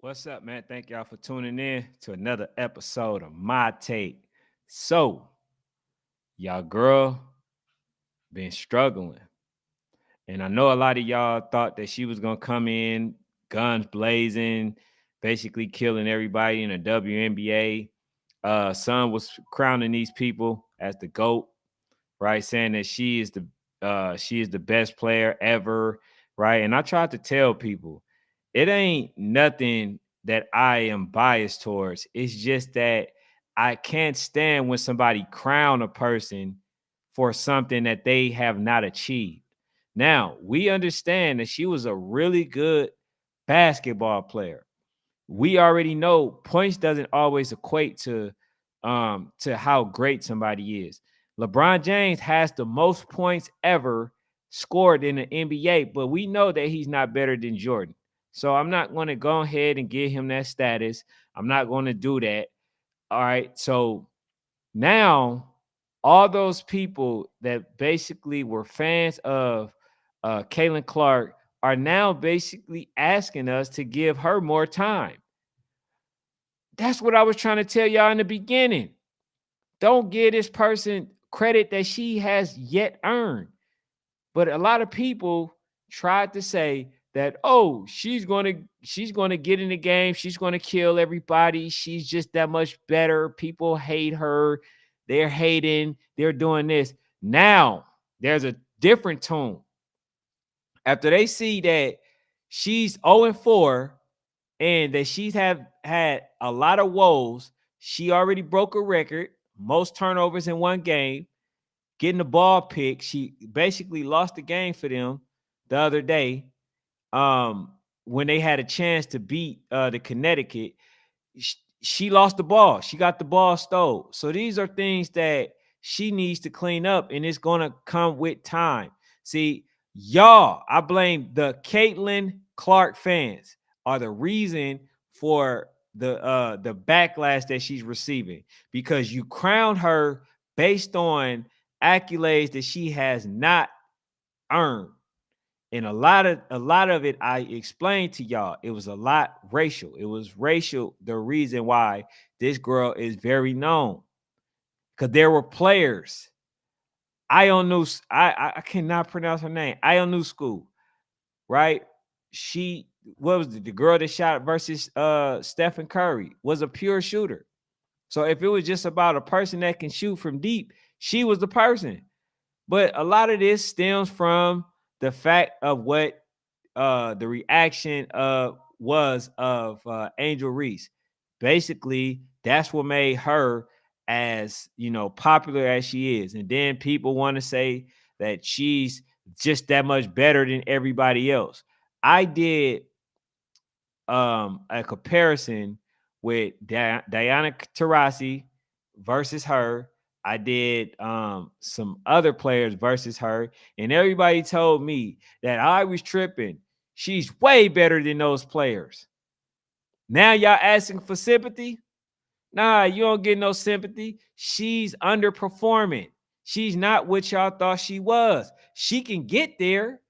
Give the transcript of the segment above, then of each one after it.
What's up, man? Thank y'all for tuning in to another episode of My Take. So, y'all girl been struggling. And I know a lot of y'all thought that she was going to come in guns blazing, basically killing everybody in the WNBA. Son was crowning these people as the GOAT, right? Saying that she is the best player ever, right? And I tried to tell people it ain't nothing that I am biased towards. It's just that I can't stand when somebody crown a person for something that they have not achieved. Now, we understand that she was a really good basketball player. We already know points doesn't always equate to how great somebody is. LeBron James has the most points ever scored in the NBA, but we know that he's not better than Jordan. So I'm not going to go ahead and give him that status. I'm not going to do that. All right. So now all those people that basically were fans of Caitlin Clark are now basically asking us to give her more time. That's what I was trying to tell y'all in the beginning. Don't give this person credit that she has yet earned. But a lot of people tried to say that, oh, she's gonna get in the game, she's gonna kill everybody, she's just that much better. People hate her, they're hating, they're doing this. Now there's a different tone. After they see that she's 0-4 and that she's have had a lot of woes. She already broke a record, most turnovers in one game, getting the ball picked. She basically lost the game for them the other day when they had a chance to beat the Connecticut. She lost the ball. She got the ball stole. So these are things that she needs to clean up, and it's going to come with time. See, y'all, I blame the Caitlin Clark fans are the reason for the backlash that she's receiving, because you crowned her based on accolades that she has not earned. And a lot of it I explained to y'all. It was a lot racial. It was racial, the reason why this girl is very known. Because there were players. I cannot pronounce her name. New School, right? She what was the girl that shot versus Stephen Curry was a pure shooter. So if it was just about a person that can shoot from deep, she was the person. But a lot of this stems from the fact of what the reaction was of Angel Reese. Basically, that's what made her as popular as she is. And then people want to say that she's just that much better than everybody else. I did a comparison with Diana Taurasi versus her. I did some other players versus her, and everybody told me that I was tripping. She's way better than those players. Now y'all asking for sympathy? Nah, you don't get no sympathy. She's underperforming. She's not what y'all thought she was. She can get there,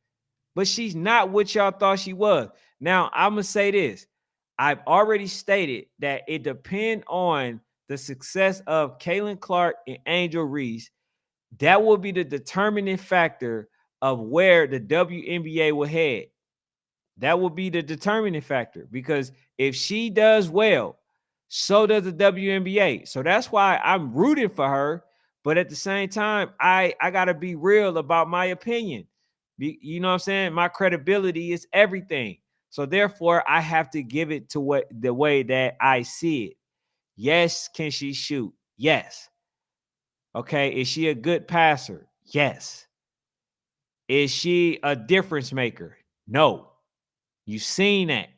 but she's not what y'all thought she was. Now, I'm going to say this. I've already stated that it depends on the success of Caitlin Clark and Angel Reese. That will be the determining factor of where the WNBA will head. That will be the determining factor, because if she does well, so does the WNBA. So that's why I'm rooting for her. But at the same time, I got to be real about my opinion. You know what I'm saying? My credibility is everything. So therefore, I have to give it to what the way that I see it. Yes, can she shoot? Yes. Okay. Is she a good passer? Yes. Is she a difference maker? No. You've seen that.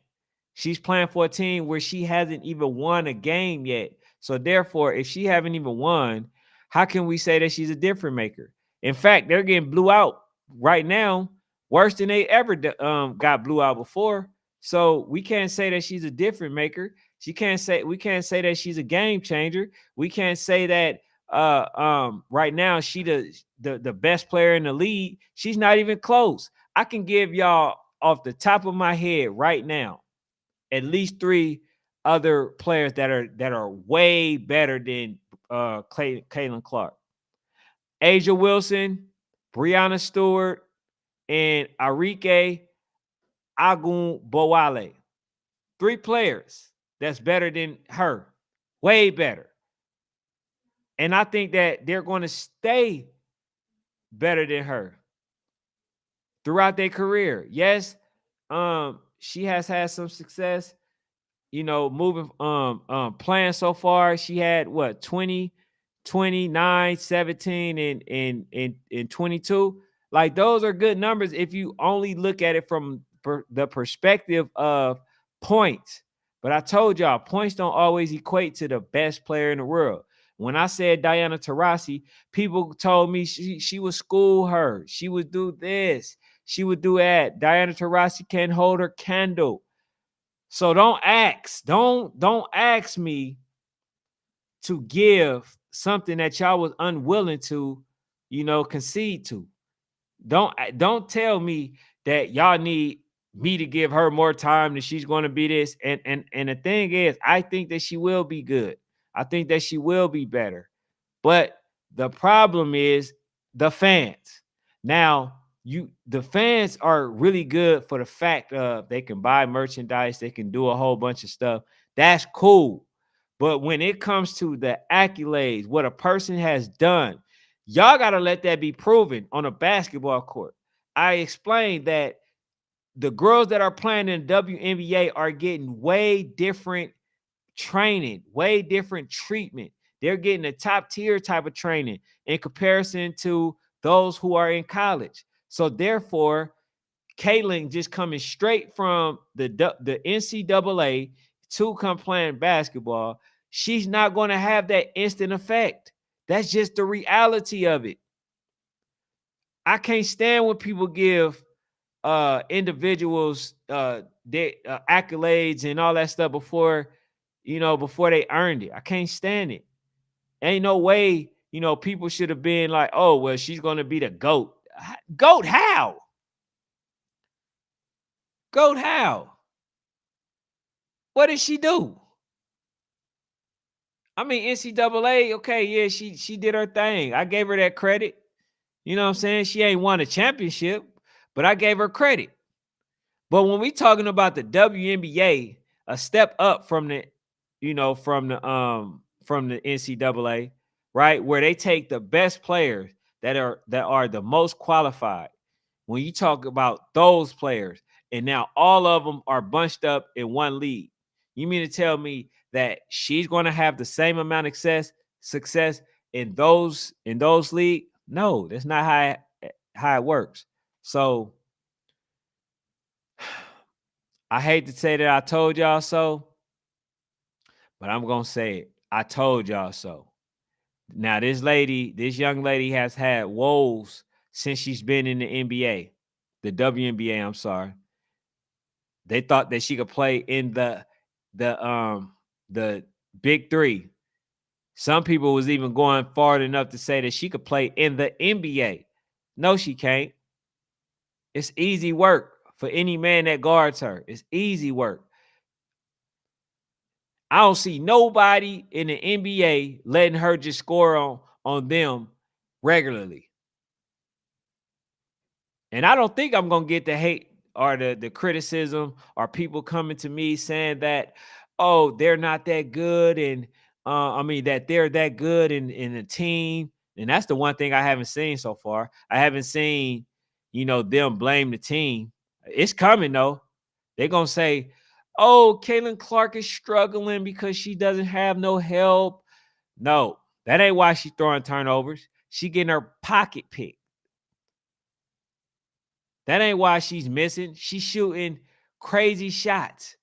She's playing for a team where she hasn't even won a game yet. So therefore, if she haven't even won, how can we say that she's a difference maker? In fact, they're getting blew out right now, worse than they ever got blew out before. So we can't say that she's a difference maker. We can't say that she's a game changer. We can't say that right now she the best player in the league. She's not even close. I can give y'all off the top of my head right now at least 3 other players that are way better than Caitlin Clark. Asia Wilson, Breonna Stewart, and Arike Agunbowale. 3 players that's better than her. Way better. And I think that they're going to stay better than her throughout their career. Yes, she has had some success, moving playing so far. She had what 20, 29, 17, and 22. Like those are good numbers if you only look at it from the perspective of points. But I told y'all, points don't always equate to the best player in the world. When I said Diana Taurasi, people told me she would school her. She would do this. She would do that. Diana Taurasi can't hold her candle. So don't ask me to give something that y'all was unwilling to, concede to. Don't tell me that y'all need me to give her more time than she's going to be this. And the thing is, I think that she will be good. I think that she will be better. But the problem is the fans. Now, the fans are really good for the fact of they can buy merchandise, they can do a whole bunch of stuff. That's cool. But when it comes to the accolades, what a person has done, y'all got to let that be proven on a basketball court. I explained that the girls that are playing in WNBA are getting way different training, way different treatment. They're getting a top tier type of training in comparison to those who are in college. So therefore, Caitlin just coming straight from the NCAA to come playing basketball, she's not going to have that instant effect. That's just the reality of it. I can't stand when people give individuals their accolades and all that stuff before they earned it. I can't stand it. Ain't no way, people should have been like, oh, well, she's going to be the GOAT. GOAT how? GOAT how? What did she do? I mean, NCAA, okay, yeah, she did her thing. I gave her that credit. You know what I'm saying? She ain't won a championship, but I gave her credit. But when we talking about the WNBA, a step up from the NCAA, right? Where they take the best players that are the most qualified. When you talk about those players, and now all of them are bunched up in one league, you mean to tell me that she's going to have the same amount of success in those leagues? No, that's not how it works. So I hate to say that I told y'all so, but I'm going to say it. I told y'all so. Now, this young lady has had woes since she's been in the NBA, the WNBA, I'm sorry. They thought that she could play in the Big Three. Some people was even going far enough to say that she could play in the NBA. No, she can't. It's easy work for any man that guards her. It's easy work. I don't see nobody in the NBA letting her just score on them regularly. And I don't think I'm going to get the hate or the criticism or people coming to me saying that, oh, they're not that good. And that they're that good in the team. And that's the one thing I haven't seen so far. I haven't seen, them blame the team. It's coming though. They're going to say, oh, Caitlin Clark is struggling because she doesn't have no help. No, that ain't why she's throwing turnovers. She getting her pocket picked. That ain't why she's missing. She's shooting crazy shots.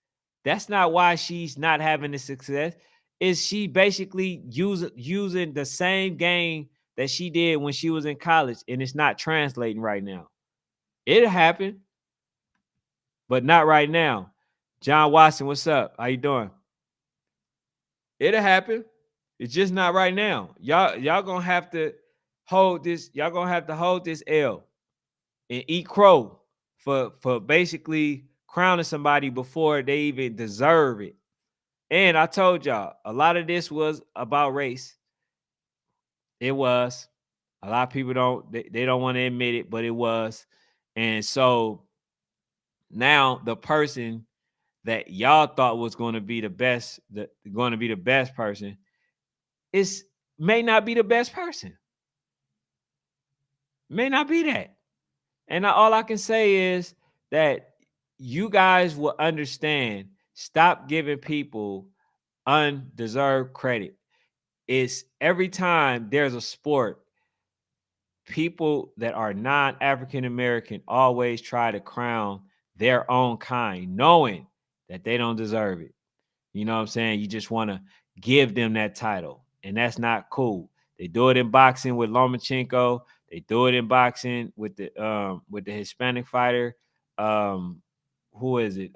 That's not why she's not having the success. Is she basically using the same game that she did when she was in college, and it's not translating right now? It'll happen, but not right now. John Watson, what's up? How you doing? It'll happen. It's just not right now. Y'all gonna have to hold this. Y'all gonna have to hold this L and eat crow for basically crowning somebody before they even deserve it. And I told y'all, a lot of this was about race. It was. A lot of people they don't want to admit it, but it was. And so now the person that y'all thought was going to be the best, person, is may not be the best person. May not be that. And all I can say is that you guys will understand. Stop giving people undeserved credit. It's every time there's a sport, people that are non-African American always try to crown their own kind, knowing that they don't deserve it. You know what I'm saying? You just want to give them that title, and that's not cool. They do it in boxing with Lomachenko. They do it in boxing with the Hispanic fighter. Who is it?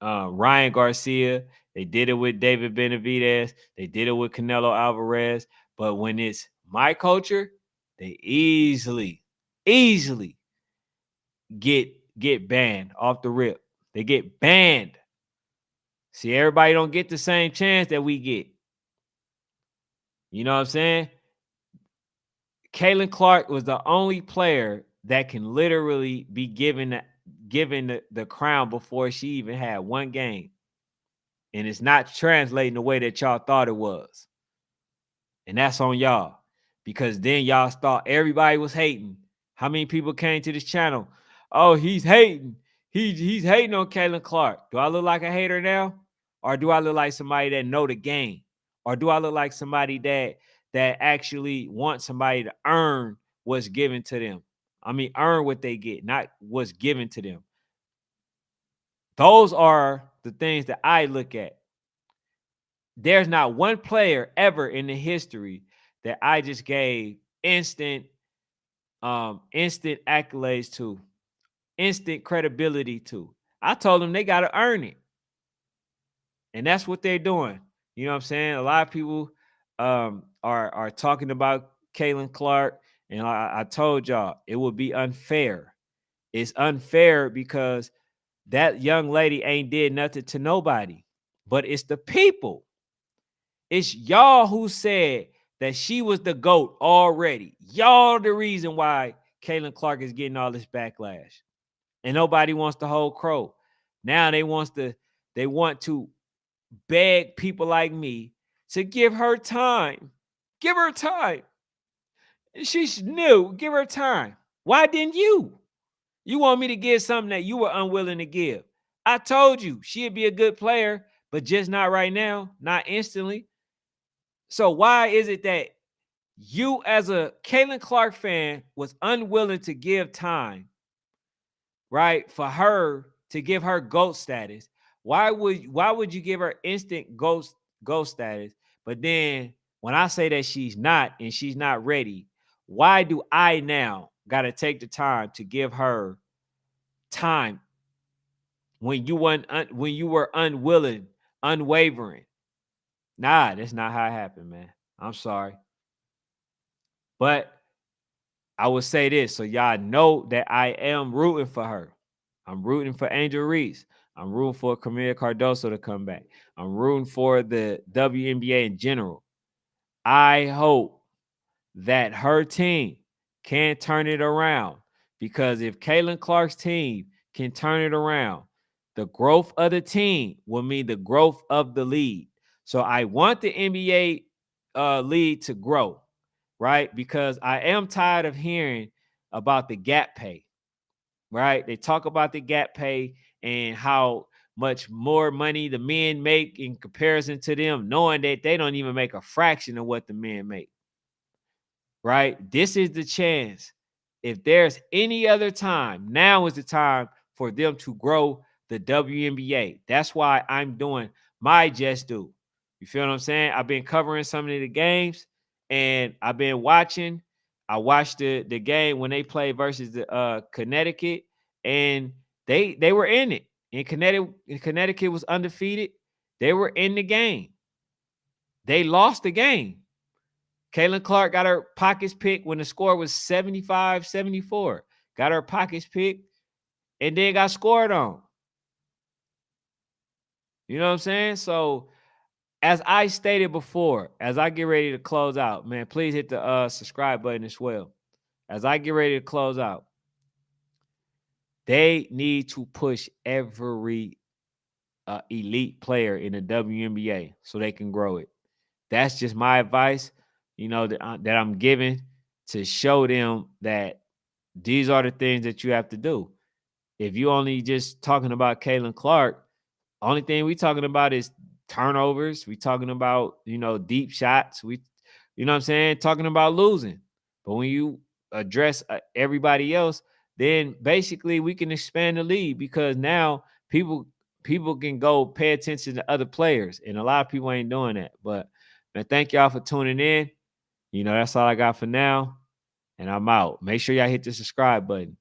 Ryan Garcia. They did it with David Benavidez. They did it with Canelo Alvarez. But when it's my culture, they easily get banned off the rip. They get banned. See, everybody don't get the same chance that we get. You know what I'm saying? Caitlin Clark was the only player that can literally be given the crown before she even had one game. And it's not translating the way that y'all thought it was. And that's on y'all. Because then y'all thought everybody was hating. How many people came to this channel? Oh, he's hating. He's hating on Caitlin Clark. Do I look like a hater now? Or do I look like somebody that know the game? Or do I look like somebody that actually wants somebody to earn what's given to them? I mean, earn what they get, not what's given to them. Those are the things that I look at. There's not one player ever in the history that I just gave instant accolades to, instant credibility to. I told them they got to earn it. And that's what they're doing. You know what I'm saying? A lot of people are talking about Caitlin Clark, and I told y'all it would be unfair. It's unfair because that young lady ain't did nothing to nobody, but it's the people. It's y'all who said that she was the GOAT already. Y'all the reason why Caitlin Clark is getting all this backlash. And nobody wants to hold crow. Now they want to beg people like me to give her time. Give her time. She's new. Give her time. Why didn't you? You want me to give something that you were unwilling to give. I told you she'd be a good player, but just not right now, not instantly. So why is it that you as a Caitlin Clark fan was unwilling to give time, right, for her to give her GOAT status? Why would you give her instant GOAT status? But then when I say that she's not and she's not ready, why do I now got to take the time to give her time when you were unwilling, unwavering? Nah, that's not how it happened, man. I'm sorry. But I will say this so y'all know that I am rooting for her. I'm rooting for Angel Reese. I'm rooting for Camila Cardoso to come back. I'm rooting for the WNBA in general. I hope that her team can turn it around, because if Caitlin Clark's team can turn it around, the growth of the team will mean the growth of the league. So I want the NBA league to grow, right? Because I am tired of hearing about the gap pay, right? They talk about the gap pay and how much more money the men make in comparison to them, knowing that they don't even make a fraction of what the men make, right? This is the chance. If there's any other time, now is the time for them to grow the WNBA. That's why I'm doing my Just Do. You feel what I'm saying? I've been covering some of the games and I've been watching. I watched the game when they played versus the Connecticut, and they were in it. And Connecticut was undefeated. They were in the game. They lost the game. Caitlin Clark got her pockets picked when the score was 75-74. Got her pockets picked, and then got scored on. You know what I'm saying? So, as I stated before, as I get ready to close out, man, please hit the subscribe button as well. As I get ready to close out, they need to push every elite player in the WNBA so they can grow it. That's just my advice, that I'm giving to show them that these are the things that you have to do. If you only just talking about Caitlin Clark, only thing we talking about is turnovers. We talking about, deep shots. You know what I'm saying? Talking about losing. But when you address everybody else, then basically we can expand the league, because now people can go pay attention to other players, and a lot of people ain't doing that. But man, thank y'all for tuning in. That's all I got for now, and I'm out. Make sure y'all hit the subscribe button.